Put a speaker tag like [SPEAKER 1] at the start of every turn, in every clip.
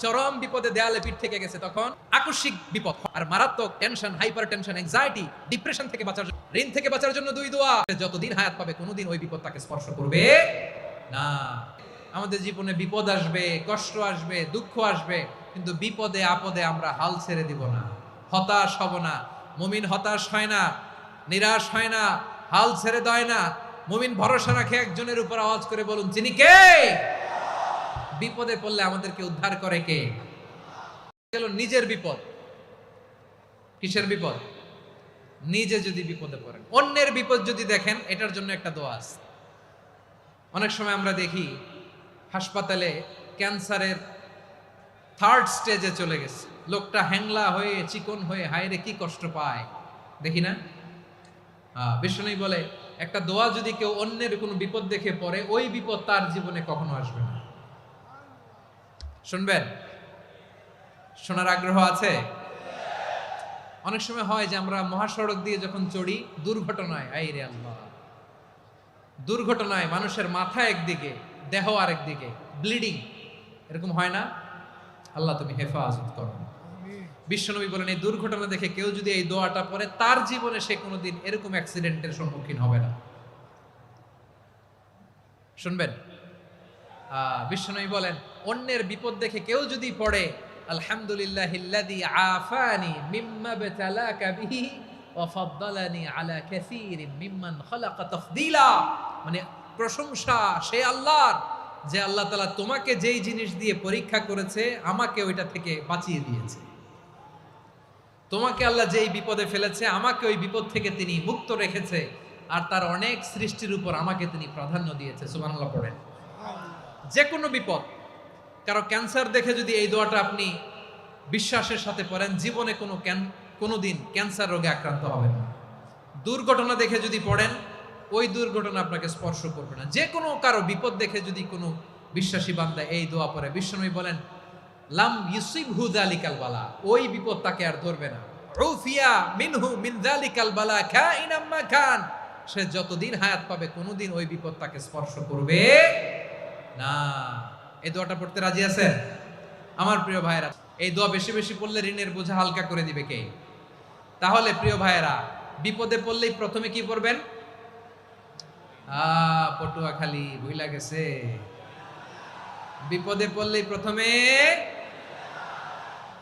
[SPEAKER 1] চরম বিপদে দেয়ালে পিঠ থেকে গেছে, তখন আকস্মিক বিপদ আর মারাত্মক tension, hyper tension, anxiety, depression থেকে বাঁচার জন্য, ঋণ থেকে বাঁচার জন্য দুই দোয়া। যতদিন হায়াত পাবে কোনোদিন ওই বিপদ তাকে স্পর্শ করবে না। আমাদের জীবনে বিপদ আসবে, কষ্ট আসবে, দুঃখ আসবে, কিন্তু বিপদে আপদে আমরা হাল ছেড়ে দিব না, হতাশ হব না। মুমিন হতাশ হয় না, নিরাশ হয় না, হাল ছেড়ে দেয় না। মুমিন ভরসা রাখে একজনের উপর। আওয়াজ করে বলুন, যিনি কে? বিপদে পড়লে আমাদেরকে উদ্ধার করে কে? গেল নিজের বিপদ। কিসের বিপদ? নিজে যদি বিপদে পড়েন, অন্যের বিপদ যদি দেখেন, এটার জন্য একটা দোয়া আছে। অনেক সময় আমরা দেখি হাসপাতালে ক্যান্সারের 3rd স্টেজে চলে গেছে, লোকটা হ্যাংলা হয়ে চিকন হয়ে হায়রে কি কষ্ট পায়, দেখি না? বিষ্ণু বলে একটা দোয়া যদি কেউ অন্যের কোনো বিপদ দেখে পড়ে, ওই বিপদ তার জীবনে কখনো আসবে না। শুনবেন? শোনার আগ্রহ আছে? অনেক সময় হয় যে আমরা মহাসড়ক দিয়ে যখন চড়ি, দুর্ঘটনায়, আইরে আল্লাহ, দুর্ঘটনায় মানুষের মাথা একদিকে, দেহ আরেকদিকে, ব্লিডিং, এরকম হয় না? আল্লাহ তুমি হেফাজত করো। বিশ্বনবী বলেন এই দুর্ঘটনা দেখে কেউ যদি এই দোয়াটা পড়ে, তার জীবনে সে কোনোদিন এরকম অ্যাক্সিডেন্টের সম্মুখীন হবে না। শুনবেন? বিশ্বনবী বলেন অন্যের বিপদ দেখে কেউ যদি পড়ে, আলহামদুলিল্লাহিল্লাযী আফানি মিম্মা বতালাকা বিহি ওয়া ফাদ্দালানি আলা কাসীরিন মিম্মান খালাকা তাফদীলা, মানে প্রশংসা সে আল্লাহর, যে আল্লাহ তাআলা তোমাকে যেই জিনিস দিয়ে পরীক্ষা করেছে, আমাকে ওইটা থেকে বাঁচিয়ে দিয়েছে। তোমাকে আল্লাহ যেই বিপদে ফেলেছে, আমাকে ওই বিপদ থেকে তিনি মুক্ত রেখেছে, আর তার অনেক সৃষ্টির উপর আমাকে তিনি প্রাধান্য দিয়েছে। সুবহানাল্লাহ পড়েন। যে কোনো বিপদ, কারো ক্যান্সার দেখে যদি এই দোয়াটা আপনি বিশ্বাসের সাথে পড়েন, জীবনে কোনোদিন ক্যান্সার রোগে আক্রান্ত হবেন না। দুর্ঘটনা দেখে যদি পড়েন, ওই দুর্ঘটনা আপনাকে স্পর্শ করবে না। যে কোনো কারো বিপদ দেখে যদি কোনো বিশ্বাসী বান্দা এই দোয়া পড়ে, বিশ্বনবী বলেন লাম ইউসিবহু যালিকাল বালা, ওই বিপদ তাকে আর ধরবে না। উফিয়া মিনহু মিন যালিকাল বালা কাইনাম মা কান, সে যতদিন হায়াত পাবে কোনোদিন ওই বিপদ তাকে স্পর্শ করবে না। এই দোয়াটা পড়তে রাজি আছেন আমার প্রিয় ভাইয়েরা? এই দোয়া বেশি বেশি পড়লে ঋণের বোঝা হালকা করে দিবে কে? তাহলে প্রিয় ভাইয়েরা, বিপদে পড়লেই প্রথমে কি পড়বেন? পটুয়াখালী ভুইলা গেছে। বিপদে পড়লেই প্রথমে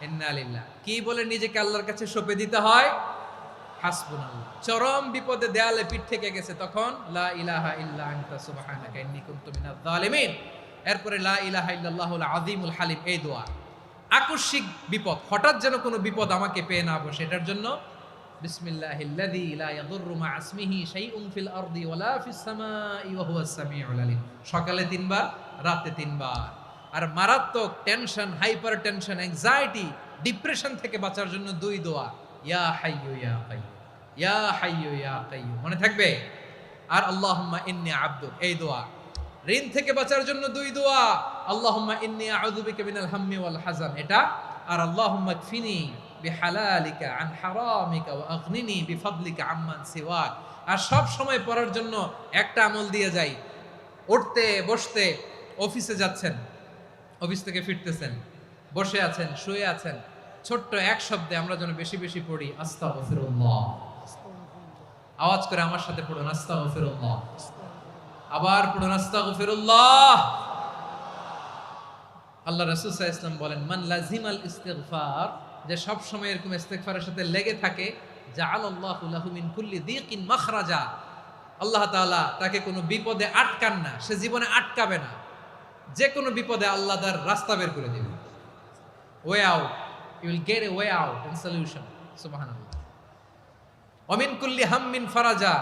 [SPEAKER 1] ইন্না লিল্লাহ কি বলে নিজেকে আল্লাহর কাছে সঁপে দিতে হয়? হাসবুনাল্লাহ। চরম বিপদে দেয়ালে পিঠ থেকে গেছে, তখন লা ইলাহা ইল্লা আনতা সুবহানাকা ইন্নী কুনতু মিনাজ জালিমিন। এরপরে লা ইলাহা ইল্লাল্লাহুল আযীমুল হালিম, এই দোয়া। আকস্মিক বিপদ, হঠাৎ যেন কোনো বিপদ আমাকে পেয়ে না বসে, এটার জন্য বিসমিল্লাহিল্লাযী লা ইয়াদুররু মা ইসমিহি শাইউন ফিল আরদি ওয়ালা ফিস সামাই ওয়া হুয়াস সামিউল আলীম। সকালে 3 বার, রাতে 3 বার। আর মারাত্মক tension, hyper tension, anxiety, depression থেকে বাঁচার জন্য 2 দোয়া, ইয়া হাইয়্যু ইয়া কাইয়্যুম, ইয়া হাইয়্যু ইয়া কাইয়্যুম, মনে থাকবে? আর আল্লাহুম্মা ইন্নী আবদুক, এই দোয়া। ঋণ থেকে বাঁচার জন্য 2 দোয়া, আল্লাহুম্মা ইন্নী আউযু বিকা মিনাল হাম্মি ওয়াল হাযান, এটা। আর আল্লাহুম্মা কফিনি বিহালালিকা আন হারামিকা ওয়া আগনিনি বিফাদলিকা আম্মান সিওয়াক। আর সব সময় পড়ার জন্য একটা আমল দিয়ে যাই, উঠতে বসতে, অফিসে যাচ্ছেন, অফিস থেকে ফিরতেছেন, বসে আছেন, শুয়ে আছেন, ছোট্ট এক শব্দে আমরা যেন বেশি বেশি পড়ি আস্তাগফিরুল্লাহ। আওয়াজ করে আমার সাথে পড়ুন আস্তাগফিরুল্লাহ। আবার পড়ুন আস্তাগফিরুল্লাহ। আল্লাহ রাসূল সাল্লাল্লাহু আলাইহি ওয়াসাল্লাম বলেন মান লাজিমাল ইস্তিগফার, যে সব সময় এরকম ইস্তিগফারের সাথে লেগে থাকে, জাআলাল্লাহু লাহু মিন কুল্লি যিকিন মাখরাজা, আল্লাহ তাআলা তাকে কোনো বিপদে আটকান না, সে জীবনে আটকাবে না। যে কোনো বিপদে আল্লাহ তার রাস্তা বের করে দিবেন। Way out, you will get a way out and solution. সুবহানাল্লাহ। ওয়া মিন কুল্লি হাম্মিন ফারাজা,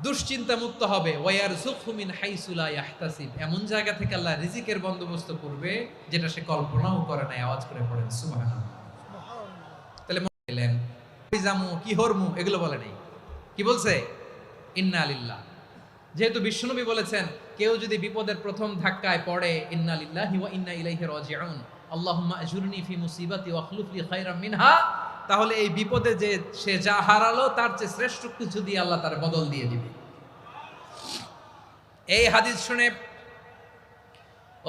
[SPEAKER 1] দুশ্চিন্তা মুক্ত হবে। ওয়ারযুকহু মিন হাইসু লা ইয়াহতাসিব, এমন জায়গা থেকে আল্লাহ রিজিকের বন্দোবস্ত করবে যেটা সে কল্পনাও করে নাই। আওয়াজ করে পড়েন সুবহানাল্লাহ। তাহলে বলেন জামু কি হরমু, এগুলো বলে নাই, কি বলছে? ইন্না লিল্লাহ। যেহেতু বিশ্বনবী বলেছেন কেউ যদি বিপদের প্রথম ধাক্কায় পড়ে ইন্না লিল্লাহি ওয়া ইন্না ইলাইহি রাজিউন, আল্লাহুম্মা আজুরনি ফি মুসিবাতি ওয়া আখলুফ লি খায়রাম মিনহা, তাহলে এই বিপদে যে সে যা হারালো তার চেয়ে শ্রেষ্ঠ কিছু দিয়ে আল্লাহ তার বদল দিয়ে দিবে। এই হাদিস শুনে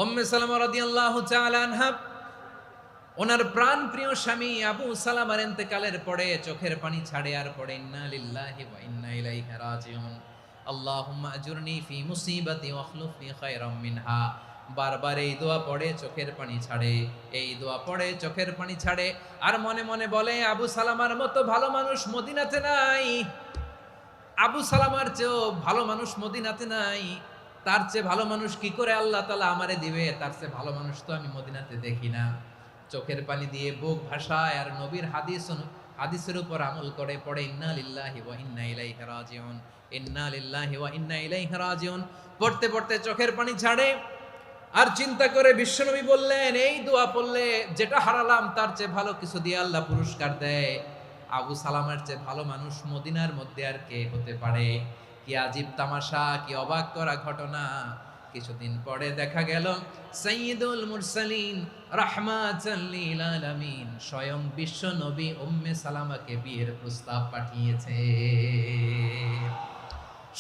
[SPEAKER 1] উম্মে সালামা রাদিয়াল্লাহু তাআলা আনহা ওনার প্রাণ প্রিয় স্বামী আবু সালামার ইন্তেকালের পরে চোখের পানি ছাড়ে আর পড়ে ইন্না লিল্লাহি ওয়া ইন্না ইলাইহি রাজিউন আল্লাহুম্মা আজুরনি ফি মুসিবাতি ওয়াখলুফনি খায়রাম মিনহা। বারবার এই দোয়া পড়ে চোখের পানি ছাড়ে, এই দোয়া পড়ে চোখের পানি ছাড়ে, আর মনে মনে বলে আবু সালামার মতো ভালো মানুষ মদিনাতে নাই, আবু সালামার চেয়েও ভালো মানুষ মদিনাতে নাই, তার চেয়ে ভালো মানুষ কি করে আল্লাহ তাআলা আমারে দিবে, তার চেয়ে ভালো মানুষ তো আমি মদিনাতে দেখি না। চোখের পানি দিয়ে বুক ভাষায় আর নবীর হাদিসের উপর আমল করে পড়ে ইন্না লিল্লাহি ওয়া ইন্না ইলাইহি রাজিউন, ইন্না লিল্লাহি ওয়া ইন্না ইলাইহি রাজিউন। পড়তে পড়তে চোখের পানি ছাড়ে আর চিন্তা করে বিশ্বনবী বললেন এই দোয়া পড়লে যেটা হারালাম তার চেয়ে ভালো কিছু দিয়ে আল্লাহ পুরস্কার দেয়। আবু সালামের চেয়ে ভালো মানুষ মদিনার মধ্যে আর কে হতে পারে? কি আজীব তামাশা, কি অবাক করা ঘটনা। কিছুদিন পরে দেখা গেল সাইয়্যিদুল মুরসালিন রাহমাতাল লিল আলামিন স্বয়ং বিশ্ব নবী উম্মে সালামাকে বিয়ের প্রস্তাব পাঠিয়েছে।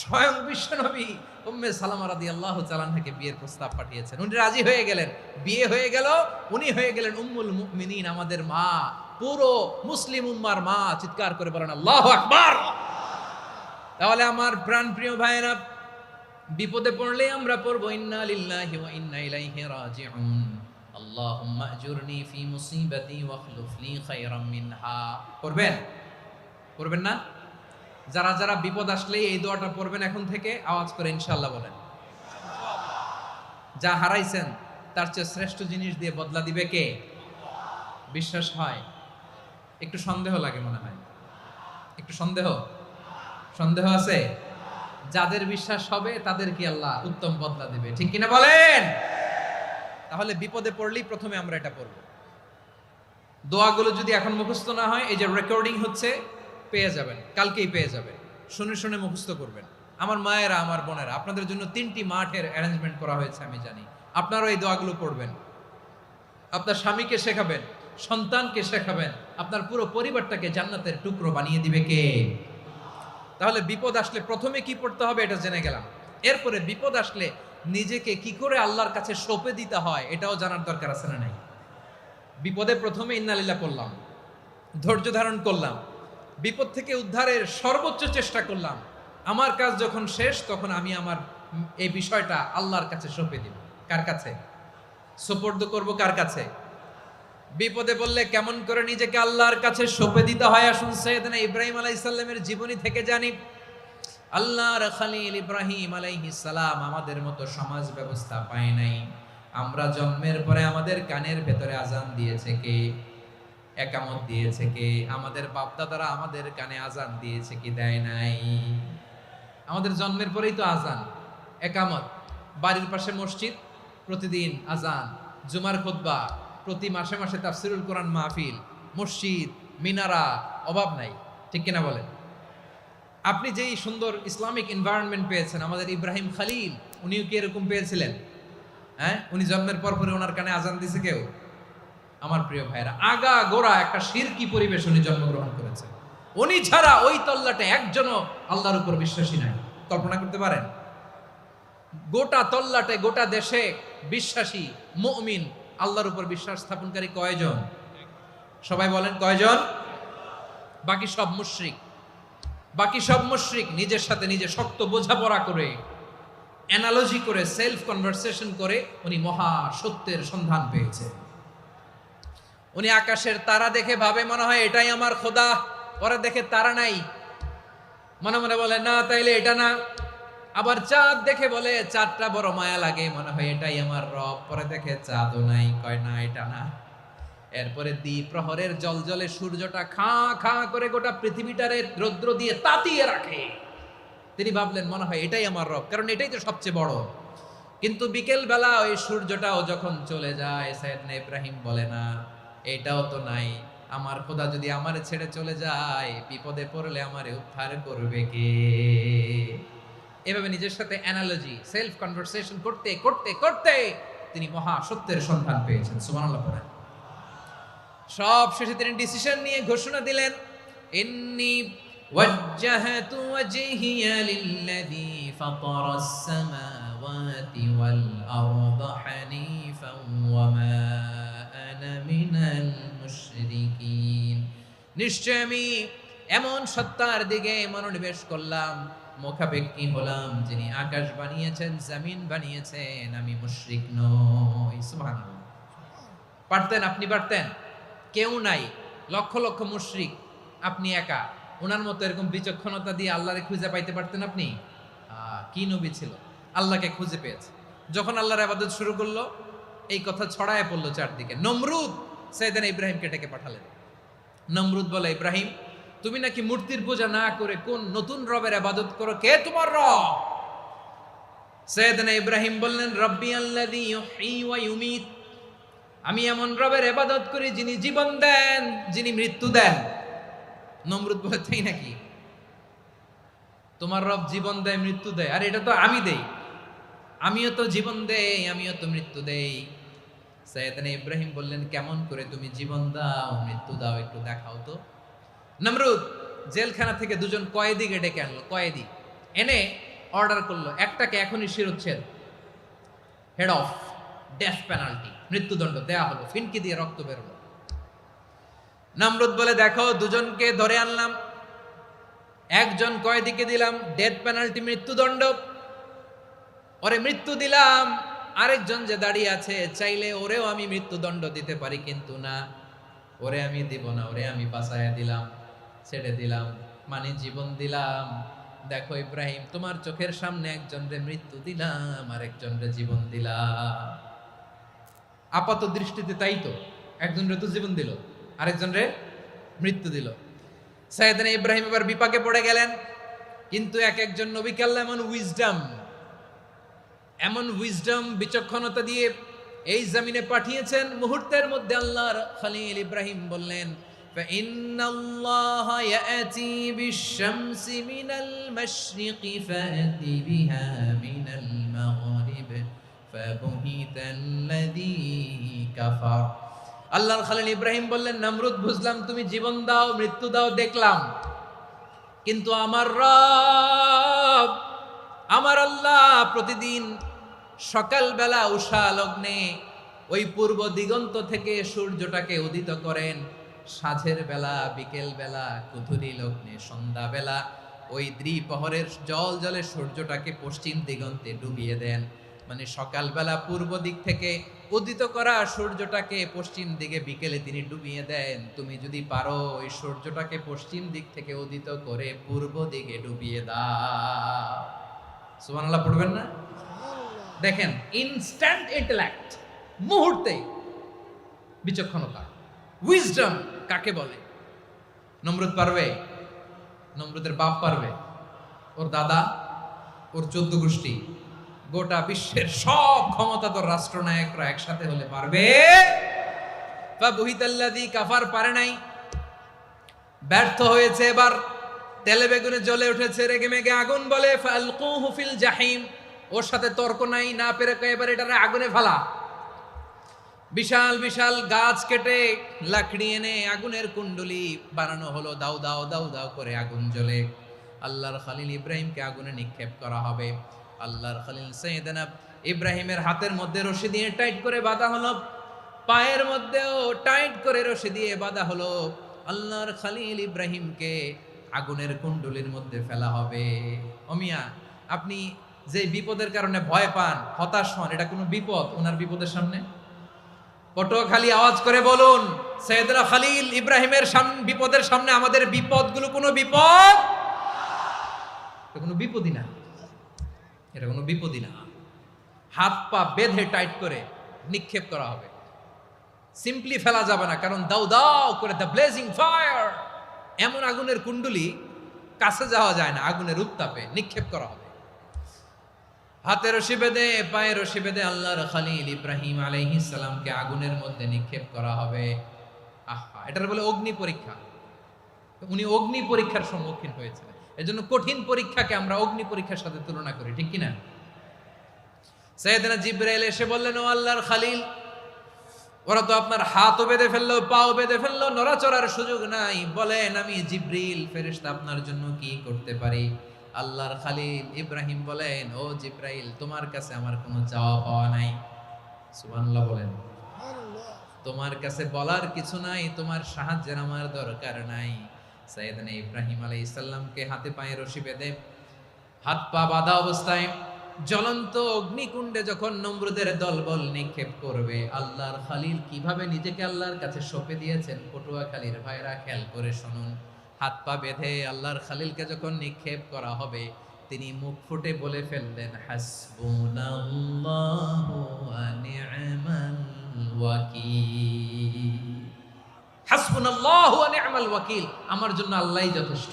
[SPEAKER 1] স্বয়ং বিশ্ব নবী উম্মে সালামা রাদিয়াল্লাহু তাআলা আনহাকে বিয়ের প্রস্তাব পাঠিয়েছেন। উনি রাজি হয়ে গেলেন, বিয়ে হয়ে গেল, উনি হয়ে গেলেন উম্মুল মুমিনিন, আমাদের মা, পুরো মুসলিম উম্মার মা। চিৎকার করে বলেন আল্লাহু আকবার। তাহলে আমার প্রাণপ্রিয় ভাইয়েরা, বিপদে পড়লে আমরা পড়বো ইন্না লিল্লাহি ওয়া ইন্না ইলাইহি রাজিউন আল্লাহুম্মা আজুরনি ফি মুসিবাতি ওয়াখলুফনি খায়রাম মিনহা। পড়বেন? পড়বেন না? যারা যারা বিপদ আসলে এই দোয়াটা পড়বেন এখন থেকে আওয়াজ করে ইনশাআল্লাহ বলেন। যা হারাইছেন তার চেয়ে শ্রেষ্ঠ জিনিস দিয়ে বদলা দিবে কে? বিশ্বাস হয়? একটু সন্দেহ লাগে মনে হয়, একটু সন্দেহ আছে? যাদের বিশ্বাস হবে তাদের কি আল্লাহ উত্তম বদলা দিবে, ঠিক কিনা বলেন? তাহলে বিপদে পড়লেই প্রথমে আমরা এটা পড়ব। দোয়াগুলো যদি এখন মুখস্থ না হয়, এই যে রেকর্ডিং হচ্ছে, পেয়ে যাবেন, কালকেই পেয়ে যাবেন। শুনে শুনে মুখস্থ করবেন। আমার মায়েরা, আমার বোনেরা, আপনাদের জন্য 3টি মাঠের অ্যারেঞ্জমেন্ট করা হয়েছে, আমি জানি। আপনারাও এই দোয়াগুলো পড়বেন, আপনার স্বামীকে শেখাবেন, সন্তানকে শেখাবেন, আপনার পুরো পরিবারটাকে জান্নাতের টুকরো বানিয়ে দিবে কে? তাহলে বিপদ আসলে প্রথমে কি পড়তে হবে এটা জেনে গেলাম। এরপরে বিপদ আসলে নিজেকে কি করে আল্লাহর কাছে সঁপে দিতে হয় এটাও জানার দরকার আছে না নাই? বিপদে প্রথমে ইন্নালিল্লাহ পড়লাম, ধৈর্য ধারণ করলাম, বিপদ থেকে উদ্ধারের সর্বোচ্চ চেষ্টা করলাম। আমার কাজ যখন শেষ তখন আমি আমার এই বিষয়টা আল্লাহর কাছে সঁপে দিব। কার কাছে সুপর্দ করব? কার কাছে? বিপদে বললে কেমন করে নিজেকে আল্লাহর কাছে সঁপে দিতে হয় আসুন সাইয়েদনা ইব্রাহিম আলাইহিস সালামের জীবনী থেকে জানি। আল্লাহর খলিল ইব্রাহিম আলাইহিস সালাম আমাদের মতো সমাজ ব্যবস্থা পায় নাই। আমরা জন্মের পরে আমাদের কানের ভেতরে আজান দিয়েছে কে? একামত দিয়েছে কে? আমাদের বাপদাদারা আমাদের কানে আজান দিয়েছে কি দেয় নাই? আমাদের জন্মের পরেই তো আজান, একামত, বাড়ির পাশে মসজিদ, প্রতিদিন আজান, জুমার খুতবা, প্রতি মাসে মাসে তাফসিরুল কোরআন মাহফিল, মসজিদ, মিনারা, অভাব নাই, ঠিক কিনা বলেন? আপনি যেই সুন্দর ইসলামিক এনভায়রনমেন্ট পেয়েছেন, আমাদের ইব্রাহিম খলিল উনিও কি এরকম পেয়েছিলেন? হ্যাঁ, উনি জন্মের পর পরে ওনার কানে আজান দিছে কেউ? আমার প্রিয় ভাইরা, আগা গোড়া একটা শিরকি পরিবেশ উনি জন্মগ্রহণ করেছেন। উনি ছাড়া ওই তল্লাটে একজনও আল্লাহর উপর বিশ্বাসী নাই। কল্পনা করতে পারেন? গোটা তল্লাটে, গোটা দেশে বিশ্বাসী মুমিন, আল্লাহর উপর বিশ্বাস স্থাপনকারী কয়জন? সবাই বলেন কয়জন? বাকি সব মুশরিক। বাকি সব মুশরিক নিজের সাথে নিজে শক্ত বোঝাপড়া করে, অ্যানালজি করে, সেলফ কনভারসেশন করে উনি মহা সত্যের সন্ধান পেয়েছে। উনি আকাশের তারা দেখে ভাবে মনে হয় এটাই আমার খোদা, পরে দেখে তারা নাই, মনে মনে বলে না তাইলে এটা না। আবার চাঁদ দেখে বলে চাঁদটা বড় মায়া লাগে, মনে হয় এটাই আমার রব, পরে দেখে চাঁদও নাই, কয় না এটা না। এরপরে দ্বিপ্রহরের জলজলে সূর্যটা খাঁ খাঁ করে গোটা পৃথিবীটারে রৌদ্র দিয়ে তাতিয়ে রাখে। তিনি ভাবলেন মনে হয় এটাই আমার রব, কারণ এটাই তো সবচেয়ে বড়। কিন্তু বিকেল বেলা ওই সূর্যটাও যখন চলে যায়, সাইয়েদনা ইব্রাহিম বলে না এটাও তো নাই, আমার খোদা যদি আমারে ছেড়ে চলে যায়, বিপদে পড়লে আমারে উদ্ধার করবে কে? এভাবে নিজের সাথে অ্যানালজি, সেলফ কনভারসেশন করতে করতে করতে তিনি মহা সত্যের সন্ধান পেয়েছেন। সুবহানাল্লাহ পড়েন। সব শেষে তিনি ডিসিশন নিয়ে ঘোষণা দিলেন, ইন্নী ওয়াজ্জাহাতু ওয়াজহিয়া লিল্লাযী ফাতারাস সামাওয়াতি ওয়াল আরদা হানিফান ওয়া মা আনা মিনাল মুশরিকিন। নিশ্চয় আমি এমন সত্তার দিকে মনোনিবেশ করলাম, মুখাপেক্ষী হলাম, যিনি আকাশ বানিয়েছেন, জমিন বানিয়েছেন, আমি মুশরিক নই। সুবহানাল্লাহ। পারতেন? আপনি পারতেন? কেউ নাই, লক্ষ লক্ষ মুশরিক, আপনি একা। ওনার মতো এরকম বিচক্ষণতা দিয়ে আল্লাহরে খুঁজে পাইতে পারতেন আপনি? কি নবী ছিল, আল্লাহকে খুঁজে পেয়েছে। যখন আল্লাহর ইবাদত শুরু করলো, এই কথা ছড়ায় পড়লো চারদিকে। নমরুদ সাইয়েদনা ইব্রাহিমকে ডেকে পাঠালেন। নমরুদ বলে, ইব্রাহিম, তুমি নাকি মূর্তির পূজা না করে কোন নতুন রবের ইবাদত করো, কে তোমার রব? সাইয়েদনা ইব্রাহিম বললেন, রব্বি আল্লাযী ইউহয়ী ওয়া ইউমীত, আমি এমন রবের ইবাদত করি যিনি জীবন দেন, যিনি মৃত্যু দেন। নমরুদ বলে, তাই নাকি? তোমার রব জীবন দেয়, মৃত্যু দেয়, আর এটা তো আমি দেই। আমিও তো জীবন দেই, আমিও তো মৃত্যু দেই। সাইয়েদনা ইব্রাহিম বললেন, কেমন করে তুমি জীবন দাও, মৃত্যু দাও, একটু দেখাও তো। নমরুদ জেলখানা থেকে দুজন কয়েদিকে ডেকে আনলো। কয়েদি এনে অর্ডার করলো, একটাকে এখনই শিরোচ্ছেদ, হেড অফ, ডেথ পেনাল্টি, মৃত্যুদণ্ড দেয়া হলো। ফিনকি দিয়ে রক্ত বেরোলো। নমরুদ বলে, দেখো, দুজনকে ধরে আনলাম, একজন কয়েদিকে দিলাম ডেথ পেনাল্টি, মৃত্যুদণ্ড, ওরে মৃত্যু দিলাম। আরেকজন যে দাঁড়িয়ে আছে, চাইলে ওরেও আমি মৃত্যুদণ্ড দিতে পারি, কিন্তু না, ওরে আমি দিব না, ওরে আমি বাঁচাইয়া দিলাম, ছেড়ে দিলাম, মানে জীবন দিলাম। দেখো ইব্রাহিম, তোমার চোখের সামনে একজনরে মৃত্যু দিলাম, আর একজনরে জীবন দিলাম। আপাত দৃষ্টিতে তাই তো, একজনরে তো জীবন দিল, আরেকজনরে মৃত্যু দিল। সাইয়েদনা ইব্রাহিম এবার বিপাকে পড়ে গেলেন। কিন্তু এক একজন নবীকে আল্লাহ এমন উইজডম, বিচক্ষণতা দিয়ে এই জমিনে পাঠিয়েছেন। মুহূর্তের মধ্যে আল্লাহর খলিল ইব্রাহিম বললেন, ফাইন্নাল্লাহা ইয়াতি বিশ-শামসি মিনাল মাশরিকি ফাতি বিহা মিনাল মাগরিব ফাবুহিতাল্লাযী কাফার। আল্লাহর খলিল ইব্রাহিম বললেন, নমরুদ, বুঝলাম তুমি জীবন দাও, মৃত্যু দাও, দেখলাম, কিন্তু আমার রব, আমার আল্লাহ প্রতিদিন সকালবেলা উষা লগ্নে ওই পূর্ব দিগন্ত থেকে সূর্যটাকে উদিত করেন, সাঁঝের বেলা, বিকেল বেলা, কুথুরি লগ্নে, সন্ধ্যা বেলা ওই দ্বিপ্রহরের জল জলে সূর্যটাকে পশ্চিম দিগন্তে ডুবিয়ে দেন। মানে সকালবেলা পূর্ব দিক থেকে উদিত করা সূর্যটাকে পশ্চিম দিকে বিকেলে তিনি ডুবিয়ে দেন। তুমি যদি পারো ওই সূর্যটাকে পশ্চিম দিক থেকে উদিত করে পূর্ব দিকে ডুবিয়ে দাও। সুবহানাল্লাহ পড়বেন না? দেখেন, ইনস্ট্যান্ট ইন্টেলেক্ট, মুহূর্তে বিচক্ষণতা, উইজডম কাকে বলে? নমরুদ পারবে? নমরুদের বাপ পারবে? ওর দাদা, ওর 14 গোষ্ঠী, গোটা বিশ্বের সব ক্ষমতাধর রাষ্ট্রনায়করা একসাথে হলে পারবে? ফাবুহিতাল্লাযী কাফার পারে নাই, ব্যর্থ হয়েছে। এবার তেলে বেগুনে জ্বলে উঠেছে, রেগে মেগে আগুন বলে, ফালকুহু ফিল জাহিম। ওর সাথে তর্ক নাই, না পেরে এবার এটারে আগুনে ফেলা। বিশাল বিশাল গাছ কেটে লাকড়ি এনে আগুনের কুণ্ডলি বানানো হলো, দাও দাও দাও দাও করে আগুন জ্বলে। আল্লাহর খলিল ইব্রাহিমকে আগুনে নিক্ষেপ করা হবে। আল্লাহর খলিল সাইয়েদনা ইব্রাহিমের হাতের মধ্যে রশি দিয়ে টাইট করে বাঁধা হলো, পায়ের মধ্যেও টাইট করে রশি দিয়ে বাঁধা হলো। আল্লাহর খলিল ইব্রাহিমকে আগুনের কুণ্ডলির মধ্যে ফেলা হবে। অমিয়া, আপনি যে বিপদের কারণে ভয় পান, হতাশ হন, এটা কোনো বিপদ ওনার বিপদের সামনে? পটুয়াখালী আওয়াজ করে বলুন, সাইয়েদনা খলিল ইব্রাহিমের বিপদের সামনে আমাদের বিপদগুলো কোনো বিপদ? এটা কোনো বিপদই না, এটা কোনো বিপদই না। হাত পা বেঁধে টাইট করে নিক্ষেপ করা হবে, সিম্পলি ফেলা যাবে না, কারণ দাও দাও করে দ্য ব্লেজিং ফায়ার, এমন আগুনের কুণ্ডলি, কাছে যাওয়া যায় না, আগুনের উত্তাপে নিক্ষেপ করা হবে। হাতে রশি বেঁধে, পায়ে রশি বেঁধে আল্লাহর খলিল ইব্রাহিম আলাইহিস সালামকে আগুনের মধ্যে নিক্ষেপ করা হবে। আহা, এটার বলে অগ্নি পরীক্ষা। উনি অগ্নি পরীক্ষার সম্মুখীন হয়েছিলেন। এজন্য কঠিন পরীক্ষাকে আমরা অগ্নি পরীক্ষার সাথে তুলনা করি, ঠিক কিনা? সাইয়েদনা জিবরাইল এসে বললেন, ও আল্লাহর খলিল, ওরা তো আপনার হাতও বেঁধে ফেললো, পাও বেঁধে ফেললো, নড়াচড়ার সুযোগ নাই, বলেন আমি জিবরিল ফেরেশতা আপনার জন্য কি করতে পারি? আল্লাহর খলিল ইব্রাহিম বলেন, ও জিবরাইল, তোমার কাছে আমার কোনো চাওয়া পাওয়া নাই। সুবহানাল্লাহ বলেন। তোমার কাছে বলার কিছু নাই, তোমার সাহায্যের আমার দরকার নাই। সাইয়েদনা ইব্রাহিম আলাইহিস সালামকে হাতে পায়ে রশি বেঁধে হাত পা বাঁধা অবস্থায় জ্বলন্ত অগ্নিকুণ্ডে যখন নমরুদের দলবল নিক্ষেপ করবে, আল্লাহর খলিল কিভাবে নিজেকে আল্লাহর কাছে সঁপে দিয়েছেন পটুয়াখালীর ভাইরা খেয়াল করে শুনুন। হাত পা বেঁধে আল্লাহর খলিলকে যখন নিক্ষেপ করা হবে, তিনি মুখ ফুটে বলে ফেললেন, হাসবুনাল্লাহু ওয়া নি'মাল ওয়াকিল। হাসবুনাল্লাহু ওয়া নি'মাল ওয়াকিল, আমার জন্য আল্লাহই যথেষ্ট,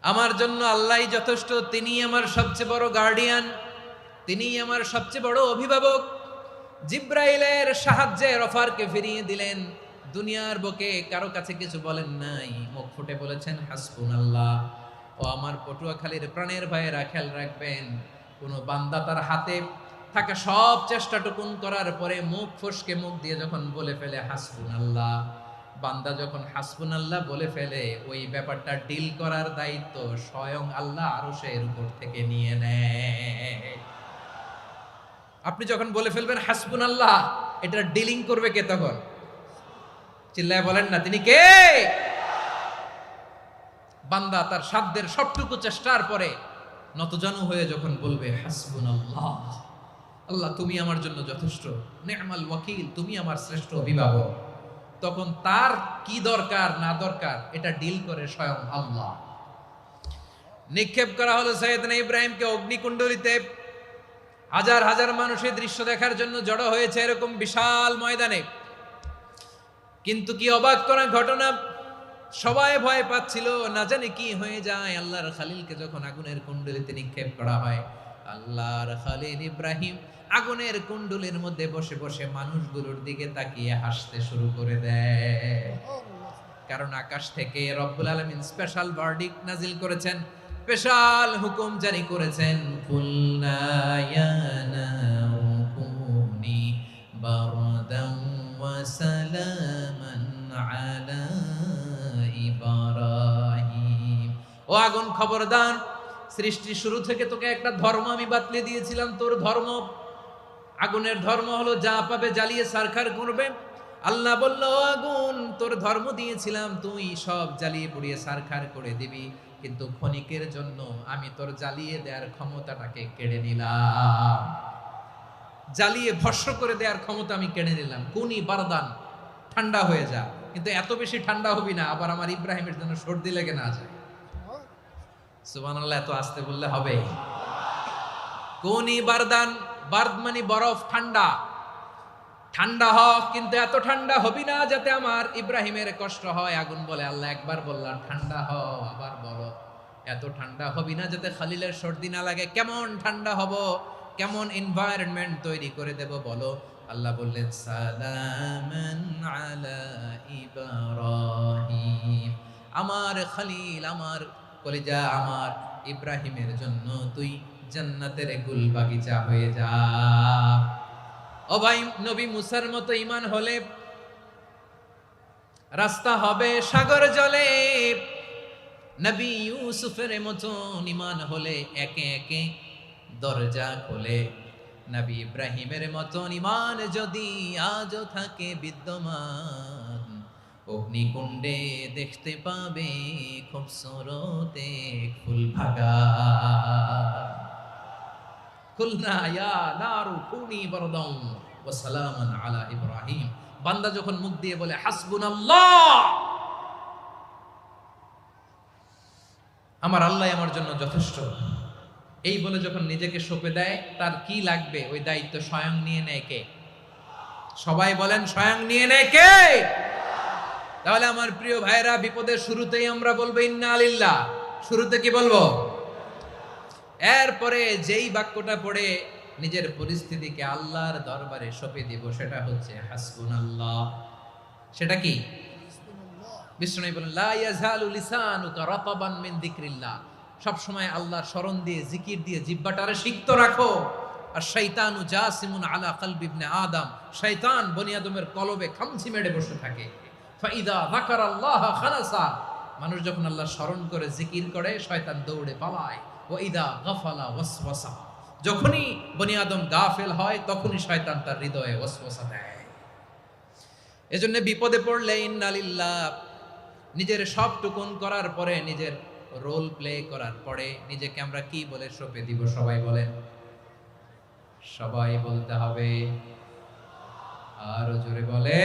[SPEAKER 1] আমার জন্য আল্লাহই যথেষ্ট। তিনি আমার সবচেয়ে বড় গার্ডিয়ান, তিনি আমার সবচেয়ে বড় অভিভাবক। জিব্রাইলের সাহায্যে অফারকে ফিরিয়ে দিলেন, দুনিয়ার বুকে কারো কাছে কিছু বলেন নাই, মুখ ফুটে বলেছেন হাসবুনাল্লাহ। ও আমার পটুয়াখালীর প্রাণের ভাইয়েরা খেয়াল রাখবেন, কোন বান্দা তার হাতে থাকা সব চেষ্টাটুকুন করার পরে মুখ ফসকে মুখ দিয়ে যখন বলে ফেলে হাসবুনাল্লাহ, বান্দা যখন হাসবুনাল্লাহ বলে ফেলে, ওই ব্যাপারটা ডিল করার দায়িত্ব স্বয়ং আল্লাহ আরশের উপর থেকে নিয়ে নেয়। আপনি যখন বলে ফেলবেন হাসবুনাল্লাহ, এটা ডিলিং করবে কে তখন? চিল্লায় বলেন না, তিনি কে? বান্দা তার সাধ্যের সবটুকু চেষ্টার পরে নতজানু হয়ে যখন বলবে হাসবুনাল্লাহ, আল্লাহ তুমি আমার জন্য যথেষ্ট, নি'মাল ওয়াকিল, তুমি আমার শ্রেষ্ঠ অভিভাবক, তখন তার কি দরকার না দরকার এটা ডিল করে স্বয়ং আল্লাহ। নিক্ষেপ করা হলো সাইয়েদনা ইব্রাহিমকে অগ্নিকুণ্ডলিতে। হাজার হাজার মানুষের দৃশ্য দেখার জন্য জড়ো হয়েছে এরকম বিশাল ময়দানে। কিন্তু কি অবাক করা ঘটনা, সবাই ভয় পাচ্ছিল, না জানি কি হয়ে যায়। আল্লাহর খলিলকে যখন আগুনের কুণ্ডলিতে নিক্ষেপ করা হয়, আল্লাহর খলিল ইব্রাহিম আগুনের কুণ্ডলীর মধ্যে বসে বসে মানুষগুলোর দিকে তাকিয়ে হাসতে শুরু করে দেয়। কারণ আকাশ থেকে রব্বুল আলামিন স্পেশাল ভার্ডিক্ট নাজিল করেছেন, স্পেশাল হুকুম জারি করেছেন, কুলনা ইয়া নারু কুনি বারদান ওয়া সালামান আলা ইব্রাহিম। ও আগুন খবরদার, সৃষ্টির শুরু থেকে তোকে একটা ধর্ম আমি বাতলে দিয়েছিলাম, তোর ধর্ম, আগুনের ধর্ম হলো যা পাবে জ্বালিয়ে সারখার করবে। আল্লাহ বলল, আগুন তোর ধর্ম দিয়েছিলাম, তুই সব জ্বালিয়ে পুড়িয়ে সারখার করে দিবি, কিন্তু ক্ষণিকের জন্য আমি তোর জ্বালিয়ে দেওয়ার ক্ষমতাটাকে কেড়ে নিলাম, জ্বালিয়ে ভস্ম করে দেওয়ার ক্ষমতা আমি কেড়ে নিলাম। কুনি বারদান, ঠান্ডা হয়ে যা, কিন্তু এত বেশি ঠান্ডা হবি না আবার আমার ইব্রাহিমের জন্য সর্দি লেগে না যায়। সুবহানাল্লাহ, এত আস্তে বললে হবে? কুনি বারদান, বার্দ মানে বরফ, ঠান্ডা, ঠান্ডা হ, কিন্তু এত ঠান্ডা হবি না যাতে আমার ইব্রাহিমের কষ্ট হয়। আগুন বলে, আল্লাহ একবার বললাম ঠান্ডা হ, আবার বলো এত ঠান্ডা হবি না যাতে খলিলের সর্দি না লাগে। কেমন ঠান্ডা হব, কেমন এনভায়রনমেন্ট তৈরি করে দেব বলো? আল্লাহ বললেন, সালামান আলা ইব্রাহিম, আমার খলিল, আমার কলিজা, আমার ইব্রাহিমের জন্য তুই জান্নাতের গুল বাগিচা হয়ে যা। ও ভাই, নবী মুসার মতো ঈমান হলে রাস্তা হবে সাগর জলে, নবী ইউসুফের মতো ঈমান হলে একে একে দরজা খোলে। নবী ইব্রাহিমের মতো ঈমান যদি আজও থাকে বিদ্যমান, অগ্নিকুণ্ডে দেখতে পাবে খুবসুরত এক ফুল ভাগা। কুলনা ইয়া নারু কুনি বারদান ওয়া সালামান আলা ইব্রাহিম। বান্দা যখন মুখ দিয়ে বলে হাসবুনাল্লাহ, আমার আল্লাহ আমার জন্য যথেষ্ট, এই বলে যখন নিজেকে সঁপে দেয়, তার কি লাগবে ওই দায়িত্ব স্বয়ং নিয়ে নেয় কে? সবাই বলেন, স্বয়ং নিয়ে নেয় কে? তাহলে আমার প্রিয় ভাইরা, বিপদের শুরুতেই আমরা বলবো ইন্না লিল্লাহ। শুরুতে কি বলবো? এরপরে যেই বাক্যটা পড়ে নিজের পরিস্থিতিকে আল্লাহর দরবারে সঁপে দিব, সেটা হচ্ছে হাসবুনাল্লাহ। সেটা কি? বিষ্ণু বলেন, লা ইয়াজালু লিসানুকা রাতাবান মিন যিকরিল্লাহ, সব সময় আল্লাহর স্মরণ দিয়ে, জিকির দিয়ে জিহ্বাটারে সিক্ত রাখো। আর শয়তানু জাসিমুন আলা কলবি ইবনে আদম, শয়তান বনি আদমের কলবে খামচি মেরে বসে থাকে। ফাইদা যাকারাল্লাহ খানাসা, মানুষ যখন আল্লাহর স্মরণ করে জিকির করে, শয়তান দৌড়ে পালায়। ওয়া ইদা গাফালা ওয়াসওয়াসা, যখনই বনি আদম গাফেল হয় তখনই শয়তান তার হৃদয়ে ওয়াসওয়াসা দেয়। এজন্য বিপদে পড়লে ইন্নালিল্লাহ নিজের সব টুকুন করার পরে, নিজের রোল প্লে করার পরে নিজেকে আমরা কি বলে সঁপে দিব? সবাই বলেন, সবাই বলতে হবে, আরো জোরে বলে,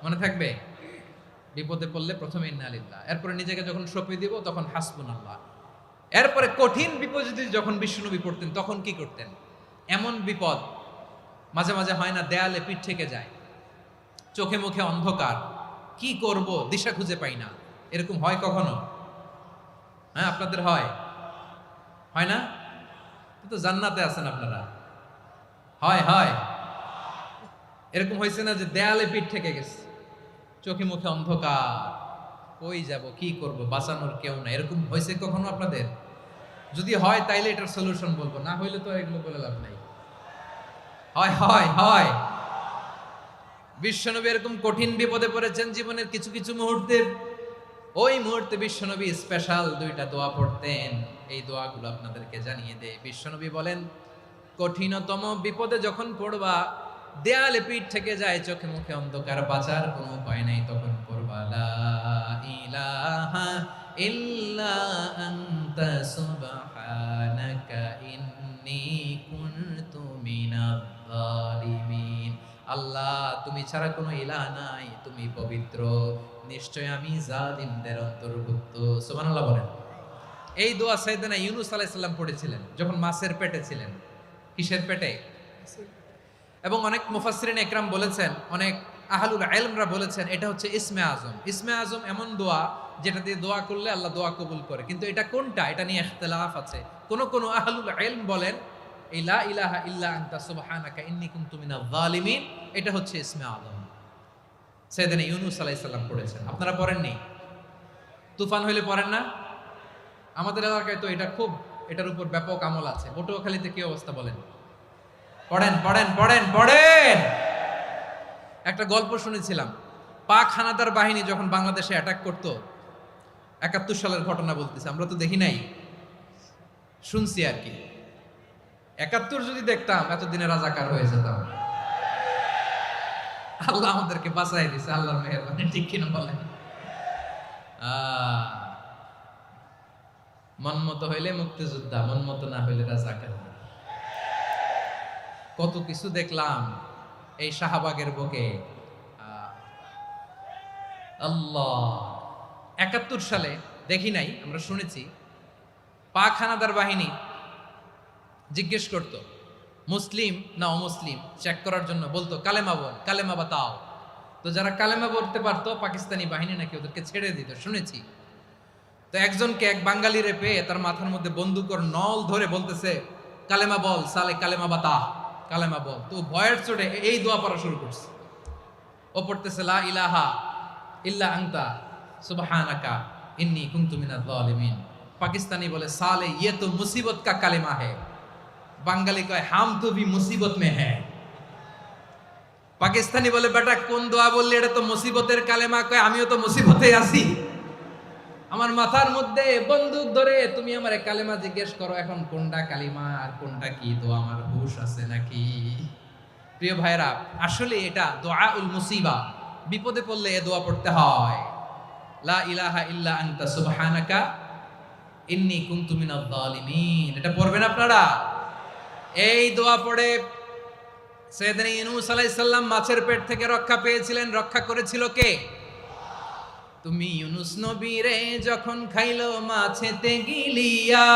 [SPEAKER 1] মনে থাকবে? বিপদে পড়লে প্রথমে ইন্নালিল্লাহ, এরপরে নিজেকে যখন সঁপে দিব তখন হাসবুনাল্লাহ। এরপরে কঠিন বিপদ যদি যখন বিশ্বনবী পড়তেন তখন কি করতেন? এমন বিপদ মাঝে মাঝে হয় না, দেয়ালে পিঠ থেকে যায়, চোখে মুখে অন্ধকার, কি করব দিশা খুঁজে পাই না, এরকম হয় কখনো? হ্যাঁ, আপনাদের হয়? হয় না? তো জান্নাতে আছেন আপনারা। হয় হয় এরকম হয়েছে না যে দেয়ালে পিঠ থেকে গেছে, চোখে মুখে অন্ধকার, কই যাব, কি করব, বাঁচানোর কেউ না, এরকম হয়েছে কখনো আপনাদের? যদি হয় তাইলে এটার সলিউশন বলবো, না হইলে তো এগুলো বলে লাভ নাই। হয় হয় হয় বিশ্বনবী এরকম কঠিন বিপদে পড়েছেন জীবনের কিছু কিছু মুহূর্তে। ওই মুহূর্তে বিশ্বনবী স্পেশাল দুইটা দোয়া পড়তেন। এই দোয়াগুলো আপনাদেরকে জানিয়ে দেয়। বিশ্বনবী বলেন, কঠিনতম বিপদে যখন পড়বা, দেয়ালে পিঠ থেকে যায়, চোখে মুখে অন্ধকার, বাঁচার কোনো উপায় নাই, তখন পড়বা লা ইলাহা ইল্লা আনতা সুবহানাকা ইন্নী কুনতু মিনাজ জালিমিন। আল্লাহ, তুমি ছাড়া কোনো ইলাহ নাই, তুমি পবিত্র, নিশ্চয় আমি জালিমদের অন্তর্ভুক্ত। সুবহানাল্লাহ বলেন। এই দোয়া সাইয়েদনা ইউনূস আলাইহিস সালাম পড়েছিলেন যখন মাছের পেটে ছিলেন। কিসের পেটে? এবং অনেক মুফাসসিরিন একরাম বলেছেন, অনেক আহলুল ইলমরা বলেছেন, এটা হচ্ছে ইসমে আজম। ইসমে আজম এমন দোয়া যেটা দিয়ে দোয়া করলে আল্লাহ দোয়া কবুল করে, কিন্তু এটা কোনটা, এটা নিয়ে ইখতিলাফ আছে। কোন আহলুল ইলম বলেন এই লা ইলাহা ইল্লা আনতা সুবহানাকা ইন্নী কুনতু মিনাজ জালিমিন, এটা হচ্ছে ইসমে আজম। সাইয়েদনা ইউনূস আলাইহিস সালাম পড়েছেন। আপনারা পড়েননি? তুফান হইলে পড়েন না? আমাদের এলাকায় তো এটা খুব, এটার উপর ব্যাপক আমল আছে। পটুয়াখালীতে কি অবস্থা বলেন? পড়েন পড়েন পড়েন পড়েন। একটা গল্প শুনেছিলাম, পাক হানাদার বাহিনী যখন বাংলাদেশে অ্যাটাক করত, ৭১ সালের ঘটনা বলতেছে, আমরা তো দেখি নাই, শুনছি আর কি। ৭১ যদি দেখতাম এতদিনে রাজাকার হয়ে যেতাম। আল্লাহ আমাদেরকে বাঁচাই দিছে, আল্লাহর মেহেরবানি, ঠিক কিনা বলেন? মন মতো হইলে মুক্তিযোদ্ধা, মন মতো না হইলে রাজাকার। কত কিছু দেখলাম এই শাহবাগের বুকে। আল্লাহ, ৭১ সালে দেখি নাই, আমরা শুনেছি পাক হানাদার বাহিনী জিজ্ঞেস করত মুসলিম না অমুসলিম চেক করার জন্য, বলতো কালেমা বল, কালেমা বাতাও। তো যারা কালেমা বলতে পারতো পাকিস্তানি বাহিনী নাকি ওদেরকে ছেড়ে দিত, শুনেছি। তো একজনকে, এক বাঙালিরে পেয়ে তার মাথার মধ্যে বন্দুকর নল ধরে বলতেছে, কালেমা বল সালে, কালেমা বাতা, কালেমা বল। তো ভয়ের চোটে এই দোয়া পড়া শুরু করছে। ও পড়তেছে লা ইলাহা ইল্লা আনতা সুবহানাকা ইন্নী কুনতু মিনাজ জালিমিন। পাকিস্তানি বলে সালে ইয়ে তো মুসিবত কা কালেমা है। বাঙালি কয় হাম তো ভি মুসিবত মে হ্যায়। পাকিস্তানি বলে বেটা কোন দোয়া বললি, এটা তো মুসিবতের কালেমা। কয় আমিও তো মুসিবতে আছি, আমার মাথার মধ্যে বন্দুক ধরে তুমি আমার কালেমা জিজ্ঞেস করো, এখন কোনটা কালিমা আর কোনটা কি দোয়া, আমার হুশ আছে নাকি? প্রিয় ভাইরা, আসলে এটা দুআউল মুসিবা, বিপদে পড়লে এ দোয়া পড়তে হয়। লা ইলাহা ইল্লা আনতা সুবহানাকা ইন্নী কুনতু মিনাজ জালিমিন, এটা পড়বেন আপনারা। এই দোয়া পড়ে সাইয়েদনা ইউনূস আলাইহিস সালাম মাছের পেট থেকে রক্ষা পেয়েছিলেন। রক্ষা করেছিল কে? তুমি ইউনূস নবীরে যখন খাইলো মাছেতে গিলিয়া,